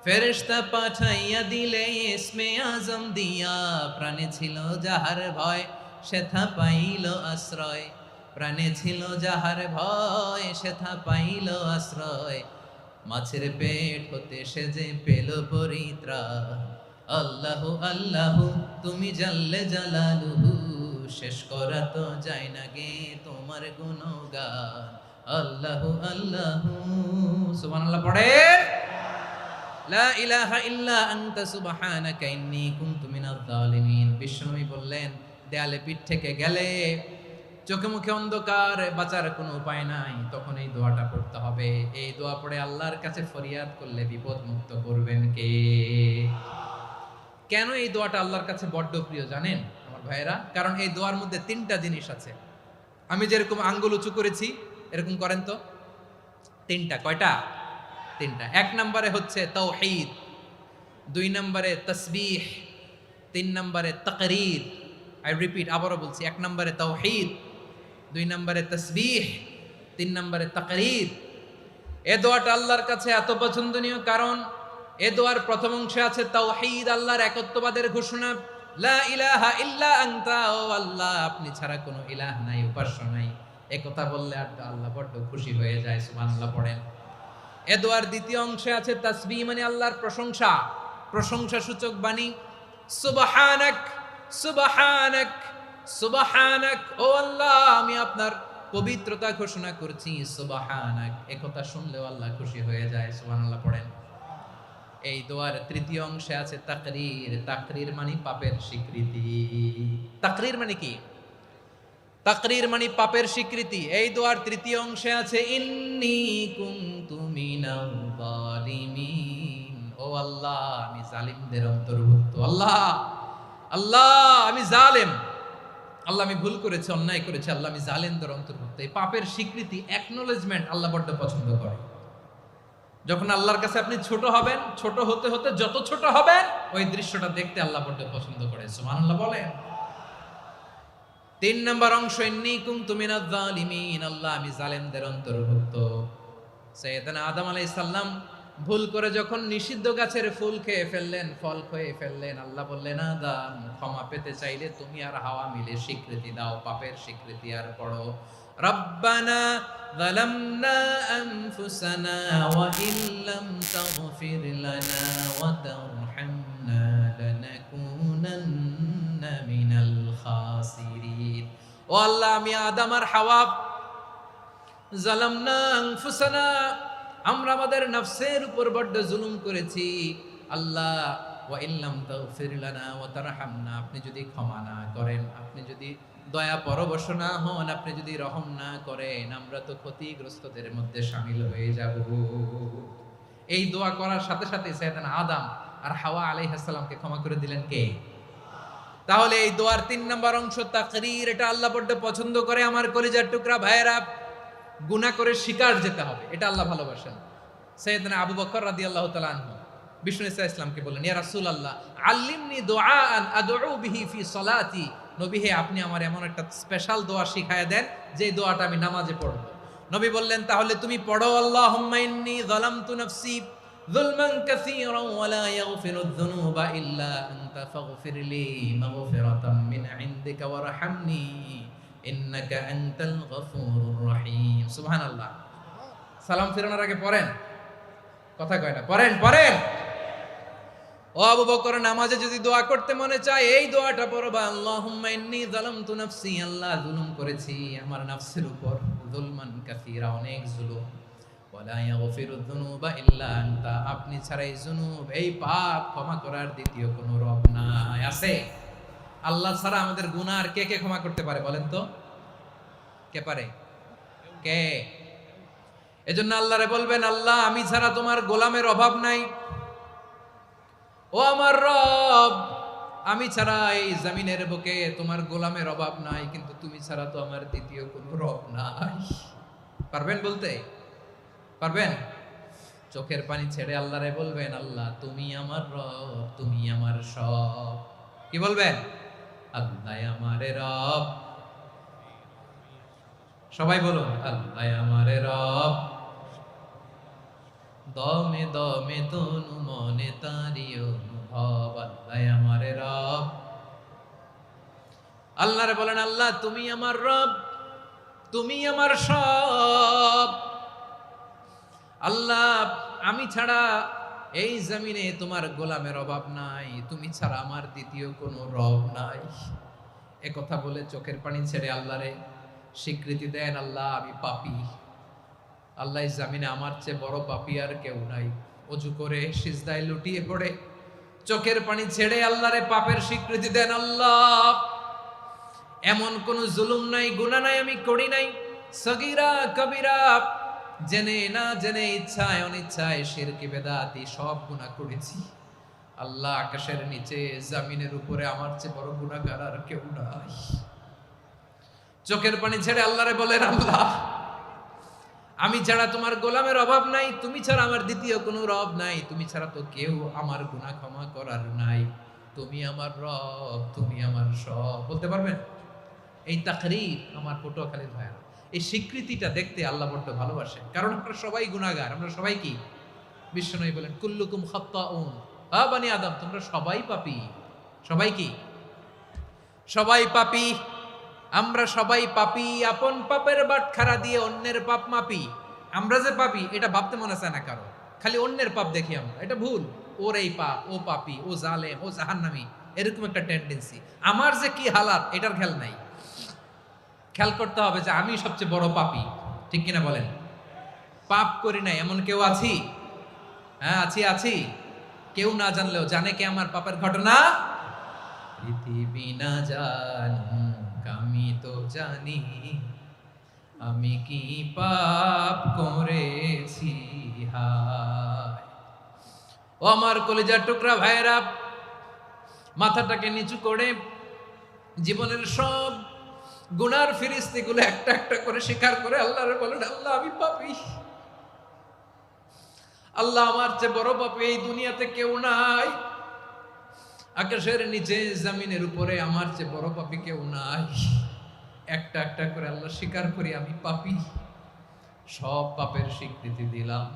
[SPEAKER 1] ফেরেশতা পাঠাইয়া দিলে ইসমে আজম দিয়া, প্রাণে ছিল যাহার ভয় সেথা পাইল আশ্রয়, প্রাণে ছিল যাহার ভয় সেথা পাইল আশ্রয়, মাছের পেট হতে সে যে পেল পরিত্রাণ। আল্লাহু আল্লাহু তুমি জাল্লে জালালুহু, শেষ করা তো যায় না গে তোমার গুণগান। আল্লাহু আল্লাহু, সুবহানাল্লাহ পড়েন। লা ইলাহা ইল্লা আনতা সুবহানাকা ইন্নী কুনতু মিনাজ জালিমিন। বিশ্বনবী বললেন, দেয়ালে পিঠ থেকে গেলে চোখে মুখে অন্ধকার, বাঁচার কোনো উপায় নাই, তখন এই দোয়াটা পড়তে হবে। এই দোয়া পড়ে আল্লাহর কাছে ফরিয়াদ করলে বিপদ মুক্ত করবেন কে? কেন এই দোয়াটা আল্লাহর কাছে বড্ড প্রিয় জানেন আমার ভাইয়েরা? কারণ এই দোয়ার মধ্যে 3টা জিনিস আছে। আমি যেরকম আঙ্গুল উঁচু করেছি এরকম করেন তো। 3টা। কয়টা? 3টা। 1 নম্বরে হচ্ছে তাওহীদ, 2 নম্বরে তাসবিহ, 3 নম্বরে তাকরীর। আই রিপিট, আবারও বলছি, 1 নম্বরে তাওহীদ, 2 নম্বরে তাসবিহ, 3 নম্বরে তাকরীর। এ দোয়াটা আল্লাহর কাছে এত পছন্দনীয় কারণ এ দোয়ার প্রথম অংশে আছে তাওহীদ, আল্লাহর একত্ববাদের ঘোষণা। লা ইলাহা ইল্লা আনতা, ও আল্লাহ আপনি ছাড়া কোনো ইলাহ নাই, উপাস্য নাই। এ কথা বললে আল্লাহ বড্ড খুশি হয়ে যায়। সুবহানাল্লাহ পড়েন। এ দোয়ার দ্বিতীয় অংশে আছে তাসবিহ, মানে আল্লাহর প্রশংসা, প্রশংসা সূচক বাণী। সুবহানাক সুবহানাক সুবহানাক, ও আল্লাহ আমি আপনার পবিত্রতা ঘোষণা করছি। সুবহানাক, এ কথা শুনলেও আল্লাহ খুশি হয়ে যায়। সুবহানাল্লাহ পড়েন। এই দোয়ার তৃতীয় অংশে আছে তাকরীর। তাকরীর মানে পাপের স্বীকৃতি। তাকরীর মানে কি? তাকরীর মানে পাপের স্বীকৃতি। এই দোয়ার তৃতীয় অংশে আছে ইন্নী কুনতু মিনাল যালিমিন, ও আল্লাহ আমি জালিমদের অন্তর্ভুক্ত। আল্লাহ আল্লাহ আমি জালেম, আল্লাহ আমি ভুল করেছি, অন্যায় করেছি, আল্লাহ আমি জালেমদের অন্তর্ভুক্ত। এই পাপের স্বীকৃতি, অ্যাকনোলেজমেন্ট আল্লাহ বড্ড পছন্দ করে। যখন আল্লাহর কাছে আপনি ছোট হবেন, ছোট হতে হতে যত ছোট হবেন ওই দৃশ্যটা দেখতে আল্লাহ বড্ড পছন্দ করে। সুবহানাল্লাহ বলেন। 3 নম্বর অংশ ইন্নী কুনতু মিনাজ জালিমিন, আল্লাহ আমি জালেমদের অন্তর্ভুক্ত। সাইয়েদনা আদম আলাইহিস সালাম ভুল করে যখন নিষিদ্ধ গাছের ফুল খেয়ে ফেললেন, ফল খেয়ে ফেললেন, আল্লাহ বললেন আদম ক্ষমা পেতে চাইলে তুমি আর হাওয়া মিলে স্বীকৃতি দাও, পাপের স্বীকৃতি আর পড়ো রব্বানা যালামনা আনফুসানা ওয়া ইল্লাম তাগফির লানা ওয়া তারহামনা লানাকুনান্না মিনাল খাসিরিন। ও আল্লাহ আমি আদম আর হাওয়া যালামনা আনফুসানা, আমরা আমাদের নফসের উপর বড্ড জুলুম করেছি। আল্লাহ ওয়া ইল্লাম তাগফির লানা ওয়া তারহামনা, আপনি যদি ক্ষমা না করেন, আপনি যদি দয়া পরবশ না হন, আপনি যদি রহম না করেন, আমরা তো ক্ষতিগ্রস্তদের মধ্যে শামিল হয়ে যাব। এই দোয়া করার সাথে সাথে সাইয়েদনা আদম আর হাওয়া আলাইহিস সালামকে ক্ষমা করে দিলেন কে? তাহলে এই দোয়ার 3 নম্বর অংশ তাকরীর, এটা আল্লাহ বড্ড পছন্দ করে। আমার কলিজার টুকরা ভাইয়েরা, গুনাহ করে শিকার যেতে হবে, এটা আল্লাহ ভালোবাসেন। সাইয়েদনা আবু বকর রাদিয়াল্লাহু তাআলা আনহু বিষ্ণু ইসলামকে বললেন, ইয়া রাসূলুল্লাহ আল্লিমনি দুআআন আদউ বিহি ফি সালাতি, নবী হে আপনি আমার এমন একটা স্পেশাল দোয়া শিখায়া দেন যে দোয়াটা আমি নামাজে পড়ব। নবী বললেন, তাহলে তুমি পড়ো আল্লাহুম্মা ইন্নী যালামতু নাফসি যুলমান কাসীরান ওয়া লা ইয়াগফিরুয যুনুবা ইল্লা আনতা ফাগফিরলি মাগফিরাতাম মিন ইনদিকা ওয়ারহামনি ইন্নাকা আনতাল গফুরুর রহিম। সুবহানাল্লাহ। সালাম ফিরানোর আগে পড়েন, কথা কয় না, পড়েন পড়েন। ও আবু বকর, নামাজে যদি দোয়া করতে মনে চায় এই দোয়াটা পড়বা, আল্লাহুম্মা ইন্নী যালামতু নাফসি, আল্লাহ জুলুম করেছি আমার নফসের উপর, যুলমান কাসীরা, অনেক জুলুম, ওয়া লা ইয়াগফিরুয যুনুবা ইল্লা আনতা, আপনি ছাড়া এই জুনুব, এই পাপ ক্ষমা করার দ্বিতীয় কোনো রব নাই। আছে? আল্লাহ ছাড়া আমাদের গুনাহ আর কে কে ক্ষমা করতে পারে বলেন তো? কে পারে? কে? এজন্য আল্লাহরে বলবেন, আল্লাহ আমি ছাড়া তোমার গোলামের অভাব নাই। ও আমার রব, আমি ছাড়া এই জমিনের বুকে তোমার গোলামের অভাব নাই, কিন্তু তুমি ছাড়া তো আমার দ্বিতীয় কোনো রব নাই। পারবেন বলতে? পারবেন? চোখের পানি ছেড়ে আল্লাহরে বলবেন, আল্লাহ তুমি আমার রব, তুমি আমার সব। কি বলবেন? আল্লাহ আমারে রব। সবাই বলুন, আল্লাহ আমারে রব, দমে দমে তনু মনে তারি অনুভব, আল্লাহ আমারে রব। আল্লাহরে বলেন, আল্লাহ তুমি আমার রব, তুমি আমার সব। আল্লাহ আমি ছাড়া এই জমিনে তোমার গোলামের অভাব নাই, তুমি ছাড়া আমার দ্বিতীয় কোনো রব নাই। এ কথা বলে চোখের পানি ছেড়ে আল্লাহরে স্বীকৃতি দেন, আল্লাহ আমি পাপী, আল্লাহ জামিনে আমার চেয়ে বড় পাপী আর কেউ নাই। অজু করে সিজদায় লুটিয়ে পড়ে চোখের পানি ছেড়ে আল্লাহরে পাপের স্বীকৃতি দেন, আল্লাহ এমন কোন জুলুম নাই, গুনাহ নাই আমি করি নাই, সগীরা কবিরা, জেনে না জেনে, ইচ্ছায় অনিচ্ছায়, শিরকি বেদাতি সব গুনাহ করেছি। আল্লাহ, আকাশের নিচে জমিনের উপরে আমার চেয়ে বড় গুনাহগার আর কেউ নাই। চোখের পানি ছেড়ে আল্লাহরে বলেন, আল্লাহ আমি ছাড়া তোমার গোলামের অভাব নাই, তুমি ছাড়া আমার দ্বিতীয় কোনো রব নাই, তুমি ছাড়া তো কেউ আমার গুনাহ ক্ষমা করার নাই, তুমি আমার রব, তুমি আমার সব। বলতে পারবেন? এই তাকরীর আমার পটুয়াখালীর ভাইরা, এই স্বীকৃতিটা দেখতে আল্লাহ বড্ড ভালোবাসে, কারণ আমরা সবাই গুনাহগার। আমরা সবাই কি? বিশ্বনবী বলেন, কুল্লুকুম খাত্তাউন, বানি আদম, তোমরা সবাই পাপী। সবাই কি? সবাই পাপী। আমরা সবাই পাপী, আপন পাপের বাটখারা দিয়ে অন্যের পাপ মাপি। আমরা যে পাপী এটা ভাবতে মনে চায় না কারো, খালি অন্যের পাপ দেখি আমরা, এটা ভুল। ওর এই পাপ, ও পাপী, ও জালেম, ও জাহান্নামী, এরকম একটা টেন্ডেন্সি। আমার যে কি হালাত এটার খেয়াল নাই। খেয়াল করতে হবে যে আমি সবচেয়ে বড় পাপী, ঠিক কিনা বলেন? পাপ করি নাই এমন কেউ আছি? হ্যাঁ আছি, আছি। কেউ না জানলেও জানে কে আমার পাপের ঘটনা? পৃথিবী না জানুক আমি তো জানি, আমি কি পাপ করেছি হায়। ও আমার কলিজার টুকরা ভাইরা, মাথাটাকে নিচু করে জীবনের সব গুনার ফিরিস্তিগুলো একটা একটা করে স্বীকার করে আল্লাহরে বলেন, আল্লাহ আমি পাপী। আল্লাহ আমার চেয়ে বড় পাপী এই দুনিয়াতে কেউ নাই। আকাশের নিচে জমিনের উপরে আমার চেয়ে বড় পাপী কেউ নাই। একটা একটা করে আল্লাহ স্বীকার করি আমি পাপী। সব পাপের স্বীকৃতি দিলাম।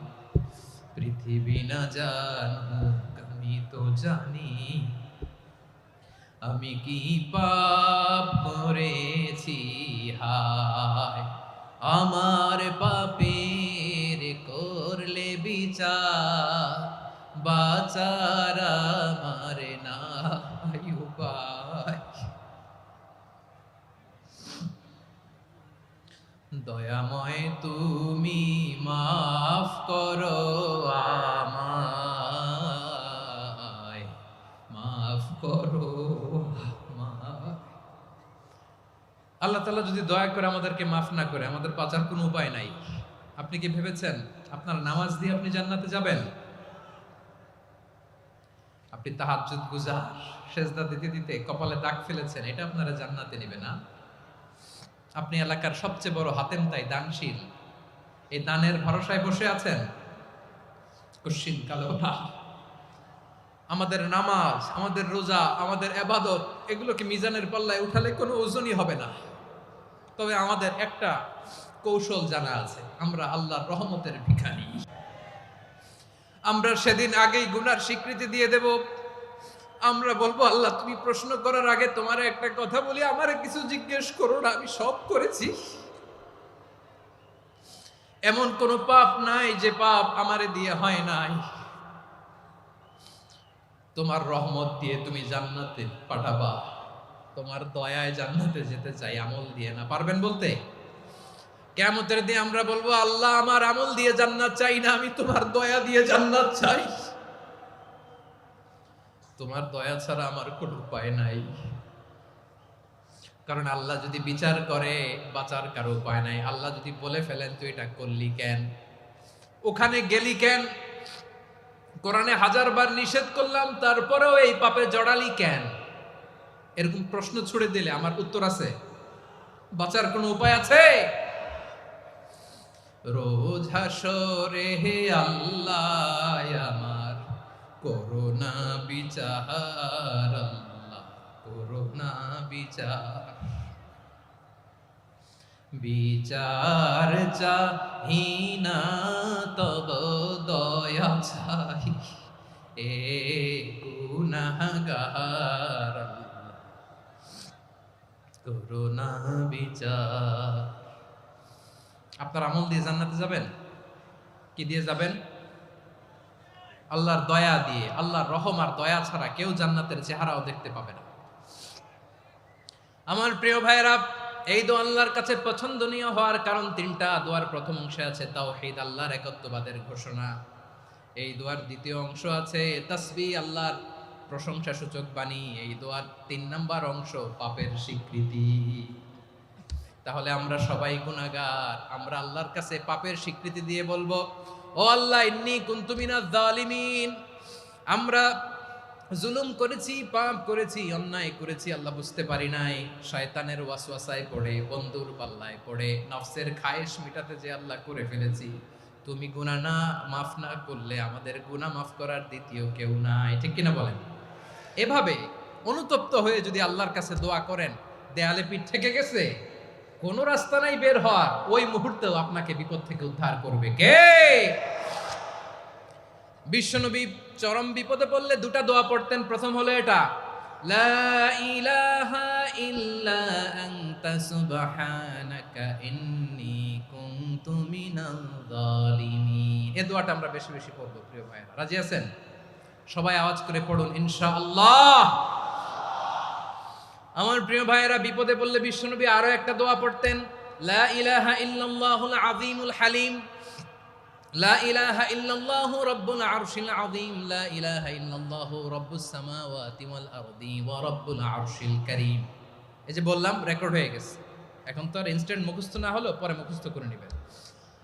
[SPEAKER 1] পৃথিবী না জানুক আমি তো জানি, আমি কি পাপ করেছি হায়। আমার পাপের করলে বিচার, বাঁচার আমার নাই উপায়। দয়াময় তুমি মাফ করো আমায়, মাফ করো আমায়। আল্লাহ তাআলা যদি দয়া করে আমাদেরকে মাফ না করে, আমাদের বাঁচার কোনো উপায় নাই। আপনি কি ভেবেছেন আপনার নামাজ দিয়ে আপনি জান্নাতে যাবেন? আপনি তাহাজ্জুদ গুজার, সেজদা দিতে দিতে কপালে দাগ ফেলেছেন, এটা আপনারা জান্নাতে নেবে না। আপনি এলাকার সবচেয়ে বড় হাতেম তাই দানশীল, এই দানের ভরসায় বসে আছেন, কুশ্চিন কালো না। আমাদের নামাজ, আমাদের রোজা, আমাদের ইবাদত, এগুলোকে মিজানের পাল্লায় উঠালে কোনো ওজনই হবে না। তবে আমাদের একটা কৌশল জানা আছে, আমরা আল্লাহর রহমতের ভিখারি। আমরা সেদিন আগেই গুনার স্বীকৃতি দিয়ে দেব। আমরা বলবো, আল্লাহ তুমি প্রশ্ন করার আগে তোমার একটা কথা বলি, আমারে কিছু জিজ্ঞেস করো না, আমি সব করেছি। এমন কোন পাপ নাই যে পাপ আমারে দিয়ে হয় নাই। তোমার রহমত দিয়ে তুমি জান্নাতে পাঠাবা, তোমার দয়ায় জান্নাতে যেতে চাই, আমল দিয়ে না। পারবেন বলতে? কিয়ামতের দিন আমরা বলবো, আল্লাহ আমার আমল দিয়ে জান্নাত চাই না, আমি তোমার দয়া দিয়ে জান্নাত চাই। তোমার দয়া ছাড়া আমার কোনো উপায় নাই। কারণ আল্লাহ যদি বিচার করে, বাঁচার কারো উপায় নাই। আল্লাহ যদি বলে ফেলেন তুই এটা করলি কেন, ওখানে গেলি কেন, কোরআনে 1000 বার নিষেধ করলাম তারপরেও এই পাপে জড়ালি কেন, এরকম প্রশ্ন ছুড়ে দিলে আমার উত্তর আছে? বাঁচার কোনো উপায় আছে? রোজ হাসরে হে আল্লাহ আমার করোনা বিচার, আল্লাহ করোনা বিচার। বিচার চাহি না তব দয়া চাই, এ গুনাহগার আল্লাহ করোনা বিচার। আপনার আমল দিয়ে জান্নাতে যাবেন? কি দিয়ে যাবেন? আল্লাহর দয়া দিয়ে। আল্লাহর রহম আর দয়া ছাড়া কেউ জান্নাতের চেহারাও দেখতে পাবে না। আমার প্রিয় ভাইরা, এই দোয়া আল্লাহর কাছে পছন্দনীয় হওয়ার কারণ তিনটা। দোয়ার প্রথম অংশে আছে তাওহীদ, আল্লাহর একত্ববাদের ঘোষণা। এই দোয়ার দ্বিতীয় অংশ আছে তাসবিহ, আল্লাহর প্রশংসাসূচক বাণী। এই দোয়ার 3 নাম্বার অংশ পাপের স্বীকৃতি। তাহলে আমরা সবাই গুনাহগার, আমরা আল্লাহর কাছে পাপের স্বীকৃতি দিয়ে বলবো, ও আল্লাহ ইন্নী কুনতু মিনাজ জালিমিন, আমরা জুলুম করেছি, পাপ করেছি, অন্যায় করেছি, আল্লাহ বুঝতে পারি নাই, শয়তানের ওয়াসওয়াসায় পড়ে, বন্ধুর পাল্লায় পড়ে, নফসের খায়েশ মিটাতে যে আল্লাহ করে ফেলেছি। তুমি গুনাহ না মাফ না করলে আমাদের গুনাহ মাফ করার দ্বিতীয় কেউ নাই, ঠিক কিনা বলেন? এভাবে অনুতপ্ত হয়ে যদি আল্লাহর কাছে দোয়া করেন, দেয়ালে পিঠ থেকে গেছে, কোনো রাস্তা নাই বের হওয়ার, ওই মুহূর্তেও আপনাকে বিপদ থেকে উদ্ধার করবে কে? বিশ্বনবী চরম বিপদে পড়লে দুটা দোয়া পড়তেন। প্রথম হলো এটা, লা ইলাহা ইল্লা আনতা সুবহানাকা ইন্নী কুনতু মিনাল জালিমিন। এই দোয়াটা আমরা বেশি বেশি পড়ব প্রিয় ভাইরা। রাজি আছেন? সবাই আওয়াজ করে পড়ুন ইনশাআল্লাহ। আমার প্রিয় ভাইয়েরা, বিপদে পড়লে বিশ্বনবী আরো একটা দোয়া পড়তেন, লা ইলাহা ইল্লাল্লাহুল আযীমুল হালিম, লা ইলাহা ইল্লাল্লাহু রাব্বুল আরশিল আযীম, লা ইলাহা ইল্লাল্লাহু রাব্বুস সামাওয়াতি ওয়াল আরদি ওয়া রাব্বুল আরশিল কারীম। এই যে বললাম, রেকর্ড হয়ে গেছে, এখন তো আর ইনস্ট্যান্ট মুখস্থ না হলো, পরে মুখস্থ করে নেবেন।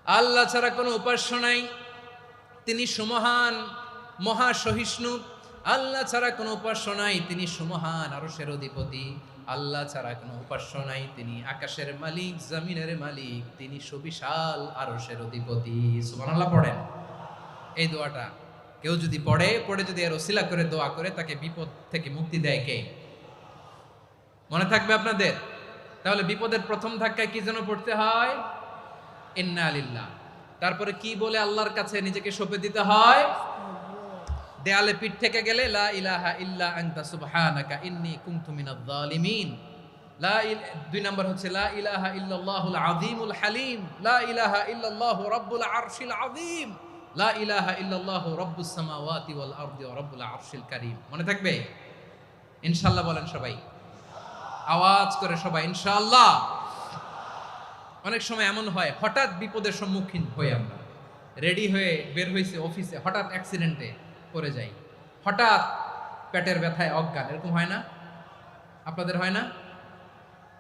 [SPEAKER 1] আল্লাহ ছাড়া কোনো উপাস্য নাই, তিনি সুমহান, মহা সহিষ্ণু। আল্লাহ ছাড়া কোনো উপাস্য নাই, তিনি সুমহান, আরশের অধিপতি। আল্লাহ ছাড়া কোনো উপাস্য নাই, তিনি আকাশের মালিক, জমিনের মালিক, তিনি সুবিশাল, আরশের অধিপতি। সুবহানাল্লাহ পড়েন। এই দোয়াটা কেউ যদি পড়ে যদি এর ওসিলা করে দোয়া করে, তাকে বিপদ থেকে মুক্তি দেয় কে? মনে থাকবে আপনাদের? তাহলে বিপদের প্রথম ধাক্কায় কি যেন পড়তে হয়? ইন্না লিল্লাহ। তারপরে কি বলে আল্লাহর কাছে নিজেকে সঁপে দিতে হয়? দেয়ালে পিঠ থেকে গেলে লা ইলাহা ইল্লা আনতা সুবহানাকা ইন্নী কুনতু মিনাজ জালিমিন। 2 নম্বর হচ্ছে লা ইলাহা ইল্লাল্লাহুল আযীমুল হালিম, লা ইলাহা ইল্লাল্লাহু রাব্বুল আরশিল আযীম, লা ইলাহা ইল্লাল্লাহু রাব্বুস সামাওয়াতি ওয়াল আরদি ওয়া রাব্বুল আরশিল কারীম। মনে থাকবে? ইনশাআল্লাহ বলেন সবাই, আওয়াজ করে সবাই ইনশাআল্লাহ। অনেক সময় এমন হয়, হঠাৎ বিপদের সম্মুখীন হই আমরা, রেডি হয়ে বের হইছে অফিসে, হঠাৎ অ্যাক্সিডেন্টে পড়ে যাই, হঠাৎ পেটের ব্যথায় অজ্ঞান, এরকম হয় না? আপনাদের হয় না?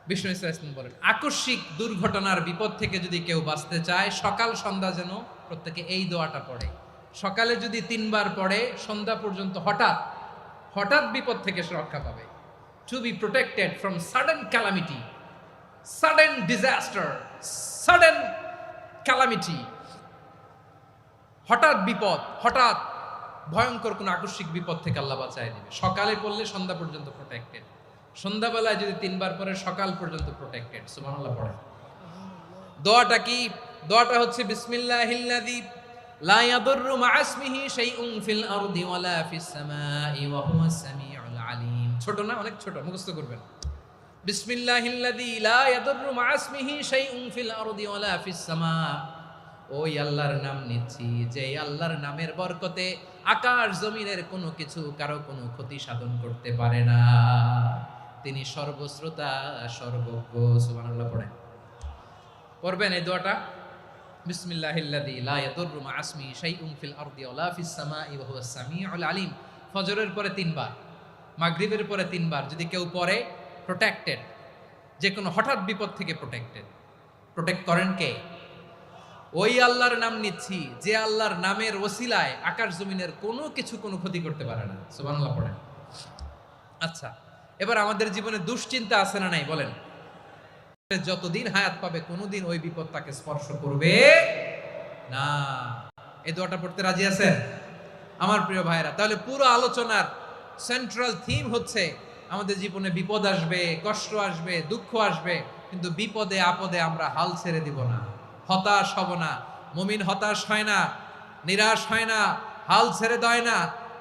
[SPEAKER 1] বিষ্ণু ইসলাম বলেন, আকস্মিক দুর্ঘটনার বিপদ থেকে যদি কেউ বাঁচতে চায়, সকাল সন্ধ্যা যেন প্রত্যেকে এই দোয়াটা পড়ে। সকালে যদি 3 বার পড়ে, সন্ধ্যা পর্যন্ত হঠাৎ বিপদ থেকে সে রক্ষা পাবে। To be protected from sudden calamity, sudden disaster, sudden calamity, হঠাৎ বিপদ, হঠাৎ ভয়ঙ্কর কোন আকস্মিক বিপদ থেকে আল্লাহ বাঁচায় দিবে। সকালে পড়লে সন্ধ্যা পর্যন্ত প্রোটেক্টেড, সন্ধ্যাবেলায় যদি 3 বার পরে সকাল পর্যন্ত প্রোটেক্টেড। সুবহানাল্লাহ পড়েন। দোয়াটা কি? দোয়াটা হচ্ছে বিসমিল্লাহিল্লাযী লা ইয়াদুররু মা ইসমিহি শাইউন ফিল আরদি ওয়ালা ফিস সামাই ওয়া হুয়াস সামিউল আলিম। ছোট না? অনেক ছোট, মুখস্থ করবেন। বিসমিল্লাহিল্লাযী লা ইয়াদুররু মা ইসমিহি শাইউন ফিল আরদি ওয়ালা ফিস সামা। ওই আল্লাহর নাম নিচ্ছি, যে আল্লাহর নামের বরকতে আকাশ জমিনের কোনো কিছু কারো কোনো ক্ষতি সাধন করতে পারে না। তিনি সর্বশ্রোতা, সর্বজ্ঞ। সুবহানাল্লাহ পড়েন। পড়বেন এই দোয়াটা, বিসমিল্লাহিল্লাযী লা ইয়াদুররু মা ইসমিহি শাইউন ফিল আরদি ওয়ালা ফিস সামাই ওয়া হুয়াস সামিউল আলিম। ফজরের পরে 3 বার, মাগরিবের পরে 3 বার যদি কেউ পড়ে, প্রোটেক্টেড, যে কোনো হঠাৎ বিপদ থেকে প্রোটেক্টেড। প্রোটেক্ট করেন কে? ওই আল্লাহর নাম নিচ্ছি, যে আল্লাহর নামের ওসিলায় আকাশ জমিনের কোনো কিছু কোনো ক্ষতি করতে পারে না। সুবহানাল্লাহ পড়েন। আচ্ছা, এবার আমাদের জীবনে দুশ্চিন্তা আছে না নাই বলেন? যতদিন হায়াত পাবে কোনোদিন ওই বিপদ তাকে স্পর্শ করবে না। এই দোয়াটা পড়তে রাজি আছেন আমার প্রিয় ভাইরা? তাহলে পুরো আলোচনার সেন্ট্রাল থিম হচ্ছে, আমাদের জীবনে বিপদ আসবে, কষ্ট আসবে, দুঃখ আসবে, কিন্তু বিপদে আপদে আমরা হাল ছেড়ে দিব না, হতাশ হব না। মুমিন হতাশ হয় না, নিরাশ হয় না, হাল ছেড়ে দেয় না।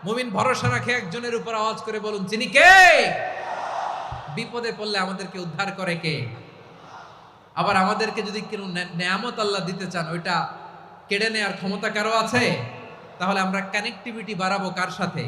[SPEAKER 1] মুমিন ভরসা রাখে একজনের উপর। আওয়াজ করে বলুন, যিনি কে? বিপদে পড়লে আমাদেরকে উদ্ধার করে কে? আবার আমাদেরকে যদি কোনো নেয়ামত আল্লাহ দিতে চান, ওইটা কেড়ে নেওয়ার ক্ষমতা কারো আছে? তাহলে আমরা কানেক্টিভিটি বাড়াবো কার সাথে?